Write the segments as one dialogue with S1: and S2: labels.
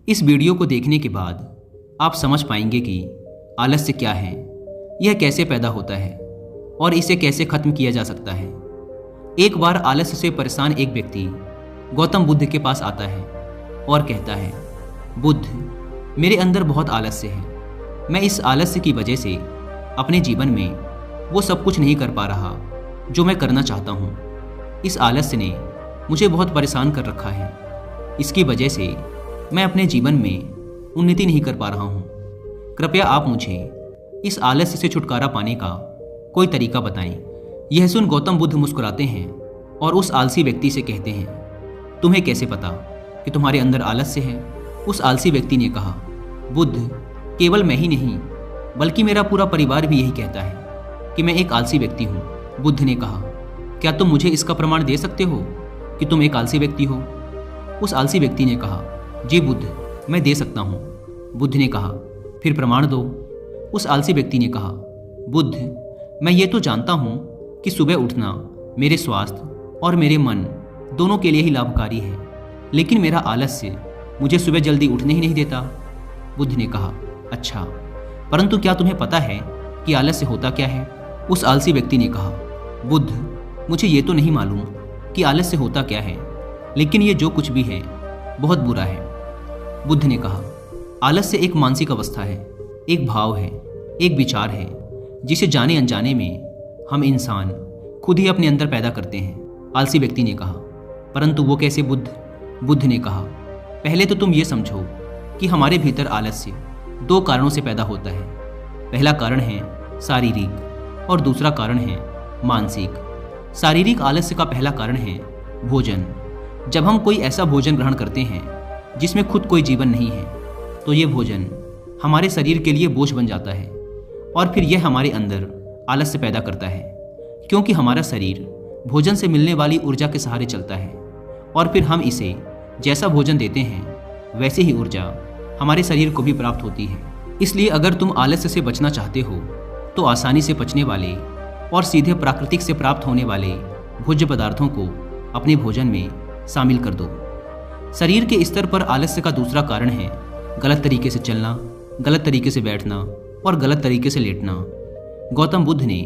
S1: इस वीडियो को देखने के बाद आप समझ पाएंगे कि आलस्य क्या है, यह कैसे पैदा होता है और इसे कैसे खत्म किया जा सकता है। एक बार आलस्य से परेशान एक व्यक्ति गौतम बुद्ध के पास आता है और कहता है, बुद्ध, मेरे अंदर बहुत आलस्य है। मैं इस आलस्य की वजह से अपने जीवन में वो सब कुछ नहीं कर पा रहा जो मैं करना चाहता हूँ। इस आलस्य ने मुझे बहुत परेशान कर रखा है। इसकी वजह से मैं अपने जीवन में उन्नति नहीं कर पा रहा हूँ। कृपया आप मुझे इस आलस्य से छुटकारा पाने का कोई तरीका बताएं। यह सुन गौतम बुद्ध मुस्कुराते हैं और उस आलसी व्यक्ति से कहते हैं, तुम्हें कैसे पता कि तुम्हारे अंदर आलस्य है? उस आलसी व्यक्ति ने कहा, बुद्ध, केवल मैं ही नहीं बल्कि मेरा पूरा परिवार भी यही कहता है कि मैं एक आलसी व्यक्ति हूँ। बुद्ध ने कहा, क्या तुम मुझे इसका प्रमाण दे सकते हो कि तुम एक आलसी व्यक्ति हो? उस आलसी व्यक्ति ने कहा, जी बुद्ध, मैं दे सकता हूँ। बुद्ध ने कहा, फिर प्रमाण दो। उस आलसी व्यक्ति ने कहा, बुद्ध, मैं ये तो जानता हूँ कि सुबह उठना मेरे स्वास्थ्य और मेरे मन दोनों के लिए ही लाभकारी है, लेकिन मेरा आलस्य मुझे सुबह जल्दी उठने ही नहीं देता। बुद्ध ने कहा, अच्छा, परंतु क्या तुम्हें पता है कि आलस्य होता क्या है? उस आलसी व्यक्ति ने कहा, बुद्ध, मुझे ये तो नहीं मालूम कि आलस्य होता क्या है, लेकिन ये जो कुछ भी है बहुत बुरा है। बुद्ध ने कहा, आलस्य एक मानसिक अवस्था है, एक भाव है, एक विचार है जिसे जाने अनजाने में हम इंसान खुद ही अपने अंदर पैदा करते हैं। आलसी व्यक्ति ने कहा, परंतु वो कैसे बुद्ध? बुद्ध ने कहा, पहले तो तुम ये समझो कि हमारे भीतर आलस्य दो कारणों से पैदा होता है। पहला कारण है शारीरिक और दूसरा कारण है मानसिक। शारीरिक आलस्य का पहला कारण है भोजन। जब हम कोई ऐसा भोजन ग्रहण करते हैं जिसमें खुद कोई जीवन नहीं है, तो ये भोजन हमारे शरीर के लिए बोझ बन जाता है और फिर यह हमारे अंदर आलस्य पैदा करता है, क्योंकि हमारा शरीर भोजन से मिलने वाली ऊर्जा के सहारे चलता है और फिर हम इसे जैसा भोजन देते हैं वैसे ही ऊर्जा हमारे शरीर को भी प्राप्त होती है। इसलिए अगर तुम आलस्य से बचना चाहते हो तो आसानी से पचने वाले और सीधे प्राकृतिक से प्राप्त होने वाले भोज्य पदार्थों को अपने भोजन में शामिल कर दो। शरीर के स्तर पर आलस्य का दूसरा कारण है गलत तरीके से चलना, गलत तरीके से बैठना और गलत तरीके से लेटना। गौतम बुद्ध ने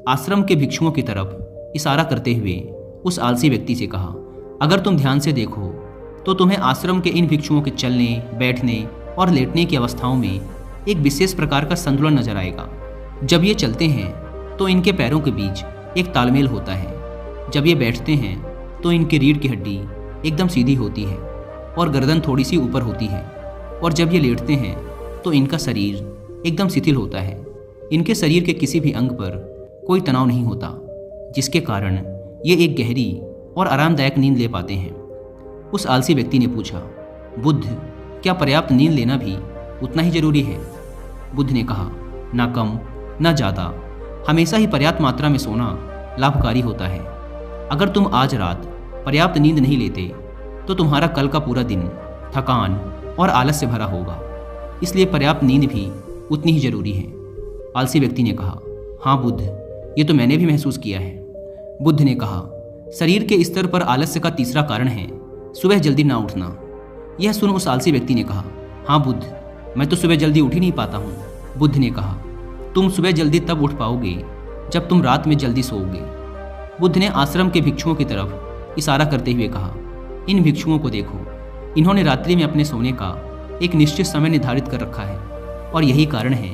S1: आश्रम के भिक्षुओं की तरफ इशारा करते हुए उस आलसी व्यक्ति से कहा, अगर तुम ध्यान से देखो तो तुम्हें आश्रम के इन भिक्षुओं के चलने, बैठने और लेटने की अवस्थाओं में एक विशेष प्रकार का संतुलन नजर आएगा। जब ये चलते हैं तो इनके पैरों के बीच एक तालमेल होता है। जब ये बैठते हैं तो इनकी रीढ़ की हड्डी एकदम सीधी होती है और गर्दन थोड़ी सी ऊपर होती है, और जब ये लेटते हैं तो इनका शरीर एकदम शिथिल होता है। इनके शरीर के किसी भी अंग पर कोई तनाव नहीं होता, जिसके कारण ये एक गहरी और आरामदायक नींद ले पाते हैं। उस आलसी व्यक्ति ने पूछा, बुद्ध, क्या पर्याप्त नींद लेना भी उतना ही जरूरी है? बुद्ध ने कहा, ना कम ना ज़्यादा, हमेशा ही पर्याप्त मात्रा में सोना लाभकारी होता है। अगर तुम आज रात पर्याप्त नींद नहीं लेते तो तुम्हारा कल का पूरा दिन थकान और आलस से भरा होगा, इसलिए पर्याप्त नींद भी उतनी ही जरूरी है। आलसी व्यक्ति ने कहा, हाँ बुद्ध, ये तो मैंने भी महसूस किया है। बुद्ध ने कहा, शरीर के स्तर पर आलस्य का तीसरा कारण है सुबह जल्दी ना उठना। यह सुन उस आलसी व्यक्ति ने कहा, हाँ बुद्ध, मैं तो सुबह जल्दी उठ ही नहीं पाता हूँ। बुद्ध ने कहा, तुम सुबह जल्दी तब उठ पाओगे जब तुम रात में जल्दी सोओगे। बुद्ध ने आश्रम के भिक्षुओं की तरफ इशारा करते हुए कहा, इन भिक्षुओं को देखो, इन्होंने रात्रि में अपने सोने का एक निश्चित समय निर्धारित कर रखा है और यही कारण है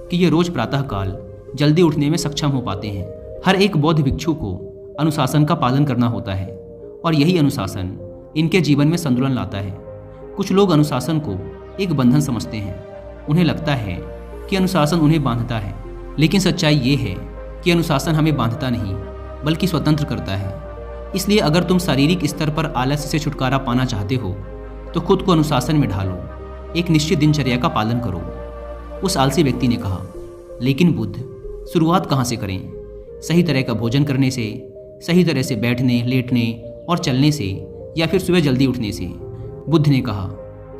S1: कि ये रोज प्रातःकाल जल्दी उठने में सक्षम हो पाते हैं। हर एक बौद्ध भिक्षु को अनुशासन का पालन करना होता है और यही अनुशासन इनके जीवन में संतुलन लाता है। कुछ लोग अनुशासन को एक बंधन समझते हैं। उन्हें लगता है कि अनुशासन उन्हें बांधता है, लेकिन सच्चाई ये है कि अनुशासन हमें बांधता नहीं बल्कि स्वतंत्र करता है। इसलिए अगर तुम शारीरिक स्तर पर आलस्य से छुटकारा पाना चाहते हो तो खुद को अनुशासन में ढालो, एक निश्चित दिनचर्या का पालन करो। उस आलसी व्यक्ति ने कहा, लेकिन बुद्ध, शुरुआत कहाँ से करें? सही तरह का भोजन करने से, सही तरह से बैठने, लेटने और चलने से, या फिर सुबह जल्दी उठने से? बुद्ध ने कहा,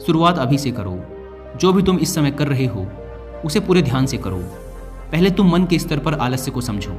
S1: शुरुआत अभी से करो। जो भी तुम इस समय कर रहे हो उसे पूरे ध्यान से करो। पहले तुम मन के स्तर पर आलस्य को समझो,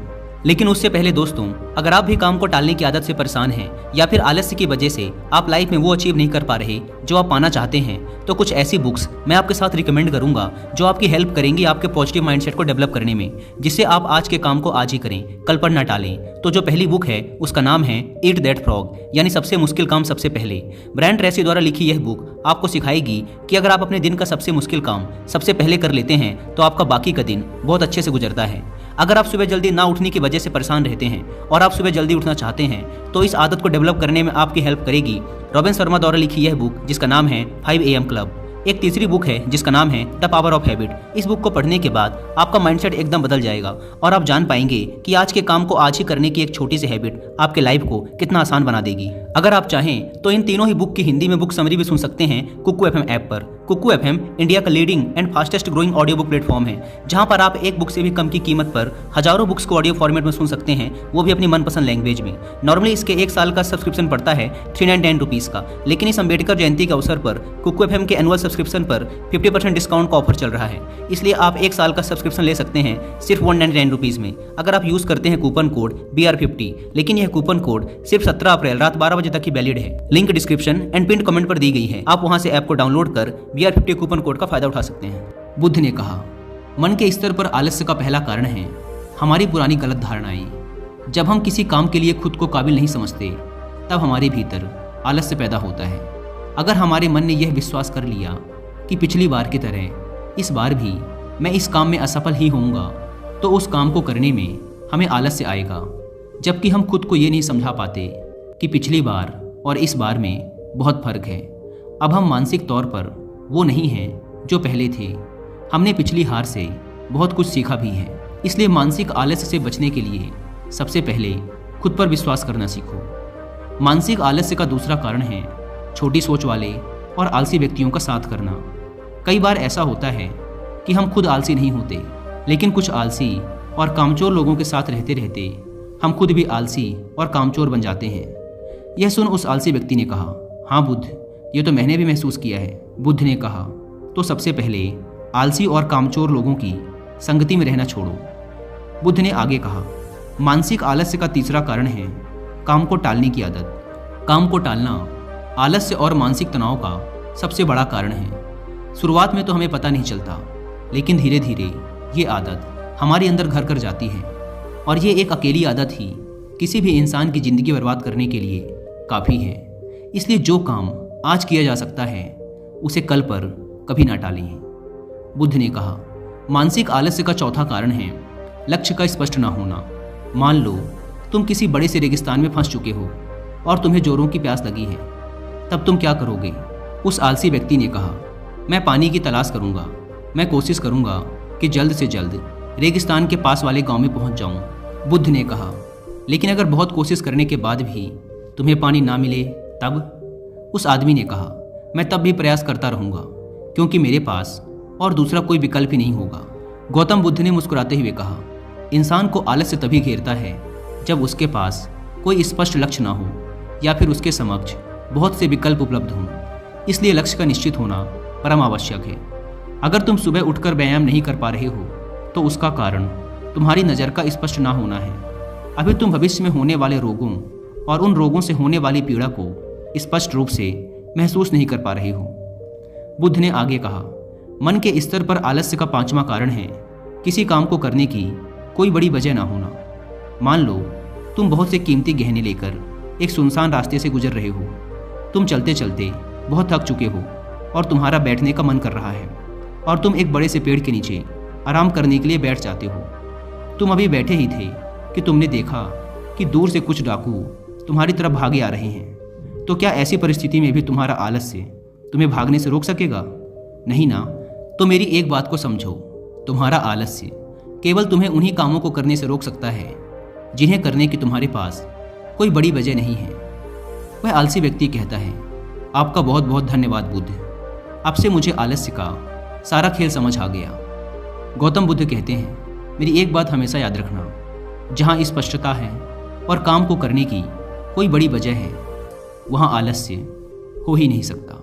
S1: लेकिन उससे पहले दोस्तों, अगर आप भी काम को टालने की आदत से परेशान हैं या फिर आलस्य की वजह से आप लाइफ में वो अचीव नहीं कर पा रहे जो आप पाना चाहते हैं, तो कुछ ऐसी बुक्स मैं आपके साथ रिकमेंड करूंगा जो आपकी हेल्प करेंगी आपके पॉजिटिव माइंडसेट को डेवलप करने में, जिससे आप आज के काम को आज ही करें, कल पर ना टालें। तो जो पहली बुक है उसका नाम है ईट दैट फ्रॉग, यानी सबसे मुश्किल काम सबसे पहले। ब्रायन ट्रेसी द्वारा लिखी यह बुक आपको सिखाएगी कि अगर आप अपने दिन का सबसे मुश्किल काम सबसे पहले कर लेते हैं तो आपका बाकी का दिन बहुत अच्छे से गुजरता है। अगर आप सुबह जल्दी ना उठने की वजह से परेशान रहते हैं और आप सुबह जल्दी उठना चाहते हैं तो इस आदत को डेवलप करने में आपकी हेल्प करेगी रॉबिन शर्मा द्वारा लिखी यह बुक जिसका नाम है 5 AM क्लब। एक तीसरी बुक है जिसका नाम है द पावर ऑफ हैबिट। इस बुक को पढ़ने के बाद आपका माइंडसेट एकदम बदल जाएगा और आप जान पाएंगे कि आज के काम को आज ही करने की एक छोटी सी हैबिट आपके लाइफ को कितना आसान बना देगी। अगर आप चाहें तो इन तीनों ही बुक की हिंदी में बुक समरी भी सुन सकते हैं कुकू FM ऐप पर। कुकू FM इंडिया का leading and fastest growing audio book platform है, जहां पर आप एक बुक से भी कम की कीमत पर हजारों बुक्स को ऑडियो फॉर्मेट में सुन सकते हैं, वो भी अपनी मनपसंद लैंग्वेज में। नॉर्मली इसके 1 साल का सब्सक्रिप्शन पड़ता है 399 रुपीज़ का, लेकिन इस अम्बेडकर जयंती के अवसर पर कुकू FM के एनुअल सब्सक्रिप्शन पर 50% डिस्काउंट का ऑफर चल रहा है। इसलिए आप 1 साल का सब्सक्रिप्शन ले सकते हैं सिर्फ 199 रुपीज़ में, अगर आप यूज़ करते हैं कूपन कोड BR50। लेकिन यह कूपन कोड सिर्फ 17 अप्रैल रात 12 बजे तक ही वैलिड है। Link description and pin comment पर दी गई है, आप वहां से ऐप को डाउनलोड कर BR50 कूपन कोड का फायदा उठा सकते हैं। बुद्ध ने कहा, मन के स्तर पर आलस्य का पहला कारण है हमारी पुरानी गलत धारणाएं। जब हम किसी काम के लिए खुद को काबिल नहीं समझते तब हमारे भीतर आलस्य पैदा होता है। अगर हमारे मन ने यह विश्वास कर लिया कि पिछली बार की तरह इस बार भी मैं इस काम में असफल ही होऊंगा, तो उस काम को करने में हमें आलस्य आएगा। जबकि हम खुद को ये नहीं समझा पाते कि पिछली बार और इस बार में बहुत फर्क है। अब हम मानसिक तौर पर वो नहीं हैं जो पहले थे। हमने पिछली हार से बहुत कुछ सीखा भी है। इसलिए मानसिक आलस्य से बचने के लिए सबसे पहले खुद पर विश्वास करना सीखो। मानसिक आलस्य का दूसरा कारण है छोटी सोच वाले और आलसी व्यक्तियों का साथ करना। कई बार ऐसा होता है कि हम खुद आलसी नहीं होते, लेकिन कुछ आलसी और कामचोर लोगों के साथ रहते रहते हम खुद भी आलसी और कामचोर बन जाते हैं। यह सुन उस आलसी व्यक्ति ने कहा, हाँ बुद्ध, ये तो मैंने भी महसूस किया है। बुद्ध ने कहा, तो सबसे पहले आलसी और कामचोर लोगों की संगति में रहना छोड़ो। बुद्ध ने आगे कहा, मानसिक आलस्य का तीसरा कारण है काम को टालने की आदत। काम को टालना आलस्य और मानसिक तनाव का सबसे बड़ा कारण है। शुरुआत में तो हमें पता नहीं चलता, लेकिन धीरे धीरे ये आदत हमारे अंदर घर कर जाती है और ये एक अकेली आदत ही किसी भी इंसान की ज़िंदगी बर्बाद करने के लिए काफ़ी है। इसलिए जो काम आज किया जा सकता है उसे कल पर कभी ना टालें। बुद्ध ने कहा, मानसिक आलस्य का चौथा कारण है लक्ष्य का स्पष्ट ना होना। मान लो तुम किसी बड़े से रेगिस्तान में फंस चुके हो और तुम्हें जोरों की प्यास लगी है, तब तुम क्या करोगे? उस आलसी व्यक्ति ने कहा, मैं पानी की तलाश करूंगा। मैं कोशिश करूंगा कि जल्द से जल्द रेगिस्तान के पास वाले गांव में पहुंच जाऊं। बुद्ध ने कहा, लेकिन अगर बहुत कोशिश करने के बाद भी तुम्हें पानी ना मिले तब? उस आदमी ने कहा, मैं तब भी प्रयास करता रहूंगा, क्योंकि मेरे पास और दूसरा कोई विकल्प ही नहीं होगा। गौतम बुद्ध ने मुस्कुराते हुए कहा, इंसान को आलस्य तभी घेरता है जब उसके पास कोई स्पष्ट लक्ष्य ना हो या फिर उसके समक्ष बहुत से विकल्प उपलब्ध हों। इसलिए लक्ष्य का निश्चित होना परम आवश्यक है। अगर तुम सुबह उठकर व्यायाम नहीं कर पा रहे हो तो उसका कारण तुम्हारी नज़र का स्पष्ट ना होना है। अभी तुम भविष्य में होने वाले रोगों और उन रोगों से होने वाली पीड़ा को स्पष्ट रूप से महसूस नहीं कर पा रहे हो। बुद्ध ने आगे कहा, मन के स्तर पर आलस्य का पांचवा कारण है किसी काम को करने की कोई बड़ी वजह ना होना। मान लो तुम बहुत से कीमती गहने लेकर एक सुनसान रास्ते से गुजर रहे हो। तुम चलते चलते बहुत थक चुके हो और तुम्हारा बैठने का मन कर रहा है और तुम एक बड़े से पेड़ के नीचे आराम करने के लिए बैठ जाते हो। तुम अभी बैठे ही थे कि तुमने देखा कि दूर से कुछ डाकू तुम्हारी तरफ भागे आ रहे हैं। तो क्या ऐसी परिस्थिति में भी तुम्हारा आलस्य तुम्हें भागने से रोक सकेगा? नहीं ना। तो मेरी एक बात को समझो, तुम्हारा आलस्य केवल तुम्हें उन्हीं कामों को करने से रोक सकता है जिन्हें करने की तुम्हारे पास कोई बड़ी वजह नहीं है। वह आलसी व्यक्ति कहता है, आपका बहुत बहुत धन्यवाद बुद्ध, अब से मुझे आलस्य का सारा खेल समझ आ गया। गौतम बुद्ध कहते हैं, मेरी एक बात हमेशा याद रखना, जहाँ स्पष्टता है और काम को करने की कोई बड़ी वजह है, वहाँ आलस्य हो ही नहीं सकता।